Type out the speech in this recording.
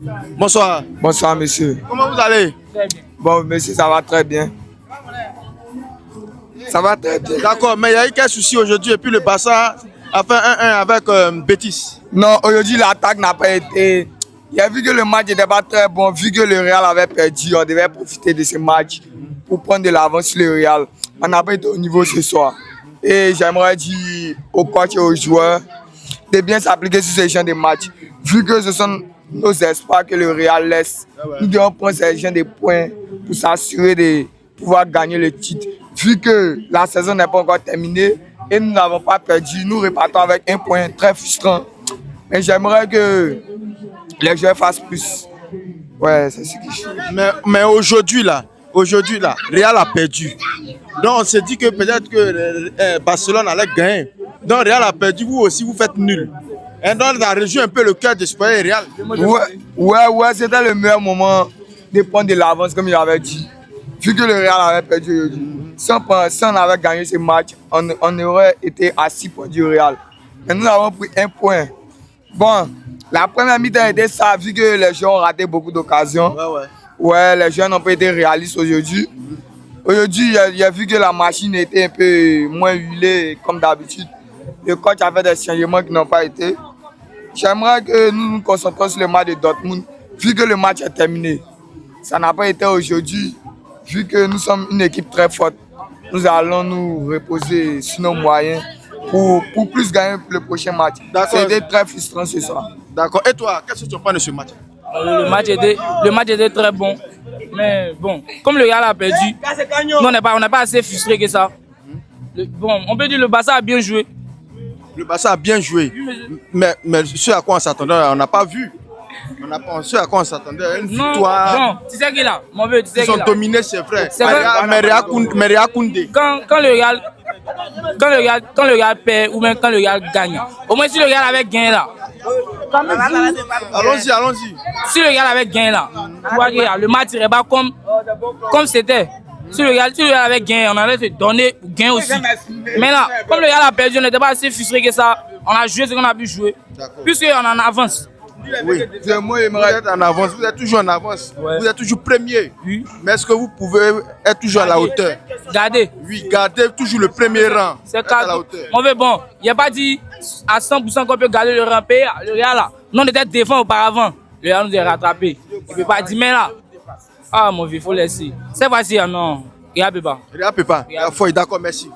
Bonsoir. Bonsoir, monsieur. Comment vous allez? Très bien. Bon, monsieur, ça va très bien. Ça va très bien. D'accord, mais il y a eu quel souci aujourd'hui et puis le Barça a fait 1-1 avec Betis. Non, aujourd'hui, l'attaque n'a pas été... Il a vu que le match n'était pas très bon. Vu que le Real avait perdu, on devait profiter de ce match pour prendre de l'avance sur le Real. On n'a pas été au niveau ce soir. Et j'aimerais dire aux coachs et aux joueurs de bien s'appliquer sur ce genre de match. Vu que ce sont nos espoirs que le Real laisse, nous devons prendre ce genre de points pour s'assurer de pouvoir gagner le titre. Vu que la saison n'est pas encore terminée et nous n'avons pas perdu, nous repartons avec un point très frustrant. Mais j'aimerais que les joueurs fassent plus. Ouais, c'est ce que je veux. Mais aujourd'hui là, Real a perdu. Donc on s'est dit que peut-être que Barcelone allait gagner. Donc Real a perdu, vous aussi vous faites nul. Et donc ça réjoui un peu le cœur de supporter Real. Ouais, c'était le meilleur moment de prendre de l'avance, comme j'avais dit. Vu que le Real avait perdu aujourd'hui. Si on avait gagné ce match, on aurait été à 6 points du Real. Mais nous avons pris un point. Bon, la première mi-temps était ça, vu que les joueurs ont raté beaucoup d'occasions. Ouais, les joueurs n'ont pas été réalistes aujourd'hui. Aujourd'hui, j'ai vu que la machine était un peu moins huilée comme d'habitude. Le coach a fait des changements qui n'ont pas été. J'aimerais que nous nous concentrions sur le match de Dortmund, vu que le match est terminé. Ça n'a pas été aujourd'hui, vu que nous sommes une équipe très forte. Nous allons nous reposer sur nos moyens pour plus gagner le prochain match. C'était très frustrant ce soir. D'accord. Et toi, qu'est-ce que tu penses de ce match? Le match était très bon. Mais bon, comme le Real a perdu, nous on n'est pas assez frustrés que ça. Bon, on peut dire que le Barça a bien joué. Le Barça a bien joué. Mais ce à quoi on s'attendait, on n'a pas vu. Ce à quoi on s'attendait, une victoire. Non, tu sais qu'il a, mon vieux, tu sais Ils qu'il ont a. dominé, c'est vrai. C'est vrai. Mais Réa Koundé. Quand le Real perd ou même quand le Real gagne, au moins si le Real avait gagné là. Allons-y. Si le Real avait gagné là, tu vois que le match serait pas comme c'était. Si le Real avait gagné, on allait se donner pour gagner aussi. Mais là, comme le Real a perdu, on n'était pas assez frustré que ça. On a joué ce qu'on a pu jouer. Puisqu'on en avance. Oui, vous êtes en avance, vous êtes toujours en avance. Ouais. Vous êtes toujours premier. Oui. Mais est-ce que vous pouvez être toujours à la hauteur? Gardez. Oui, gardez toujours le premier rang. C'est à la hauteur. On veut bon, il n'y a pas dit à 100% qu'on peut garder le rang. Le Real là, nous on était devant auparavant. Le Real nous a rattrapé. Il ne peut pas dire, mais là, ah mon vieux, il faut laisser. C'est facile, non. Il ne peut pas. Il ne peut pas. D'accord, merci.